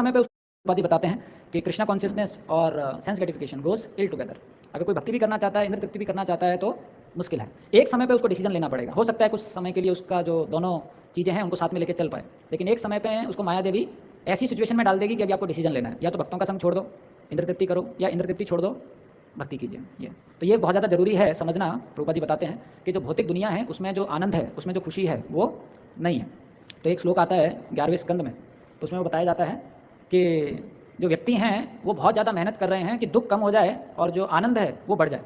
समय पे उपाधि बताते हैं कि कृष्णा कॉन्शियसनेस और सेंस ग्रेटिफिकेशन गोज इल टुगेदर। अगर कोई भक्ति भी करना चाहता है, इंद्र तृप्ति भी करना चाहता है तो मुश्किल है। एक समय पे उसको डिसीजन लेना पड़ेगा। हो सकता है कुछ समय के लिए उसका जो दोनों चीज़ें हैं उनको साथ में लेके चल पाए, लेकिन एक समय पे उसको माया देवी ऐसी सिचुएशन में डाल देगी कि अभी आपको डिसीजन लेना है, या तो भक्तों का संग छोड़ दो, इंद्र तृप्ति करो, या इंद्र तृप्ति छोड़ दो, भक्ति कीजिए। ये बहुत ज़्यादा ज़रूरी है समझना। प्रभुपाद जी बताते हैं कि जो भौतिक दुनिया है उसमें जो आनंद है, उसमें जो खुशी है वो नहीं है। तो एक श्लोक आता है 11वें स्कंद में, तो उसमें वो बताया जाता है कि जो व्यक्ति हैं वो बहुत ज़्यादा मेहनत कर रहे हैं कि दुख कम हो जाए और जो आनंद है वो बढ़ जाए,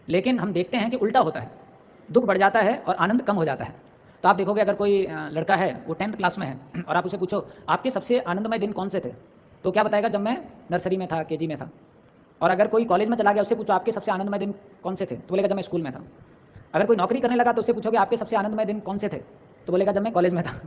लेकिन हम देखते हैं कि उल्टा होता है, दुख बढ़ जाता है और आनंद कम हो जाता है। तो आप देखोगे अगर कोई लड़का है वो 10th क्लास में है और आप उसे पूछो आपके सबसे आनंदमय दिन कौन से थे, तो क्या बताएगा, जब मैं नर्सरी में था, केजी में था। और अगर कोई कॉलेज में चला गया उससे पूछो आपके सबसे आनंदमय दिन कौन से थे, तो बोलेगा जब मैं स्कूल में था। अगर कोई नौकरी करने लगा तो उससे पूछोगे आपके सबसे आनंदमय दिन कौन से थे, तो बोलेगा जब मैं कॉलेज में था।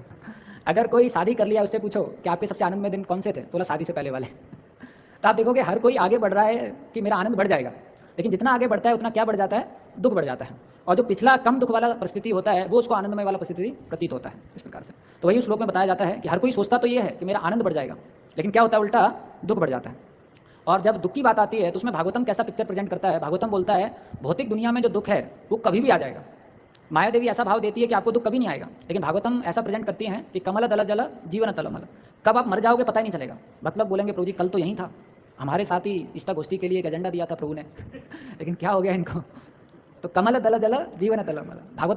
अगर कोई शादी कर लिया उससे पूछो कि आपके सबसे आनंदमय दिन कौन से थे, तो बोला शादी से पहले वाले। तो आप देखोगे हर कोई आगे बढ़ रहा है कि मेरा आनंद बढ़ जाएगा, लेकिन जितना आगे बढ़ता है उतना क्या बढ़ जाता है, दुख बढ़ जाता है। और जो पिछला कम दुख वाला परिस्थिति होता है वो उसको आनंदमय वाला परिस्थिति प्रतीत होता है इस प्रकार से। तो वही उस श्लोक में बताया जाता है कि हर कोई सोचता तो ये है कि मेरा आनंद बढ़ जाएगा, लेकिन क्या होता है, उल्टा दुख बढ़ जाता है। और जब दुख की बात आती है तो उसमें भागवतम कैसा पिक्चर प्रेजेंट करता है। भागवतम बोलता है भौतिक दुनिया में जो दुख है वो कभी भी आ जाएगा। माया देवी ऐसा भाव देती है कि आपको दुख कभी नहीं आएगा, लेकिन भागवतम ऐसा प्रेजेंट करती हैं कि कमल दल जल जीवन तलमल, कब आप मर जाओगे पता ही नहीं चलेगा। मतलब बोलेंगे प्रभु जी कल तो यहीं था, हमारे साथ ही इष्टा गोष्ठी के लिए एक एजेंडा दिया था प्रभु ने, लेकिन क्या हो गया इनको। तो कमल दल जल जीवन तलमल, भागवतम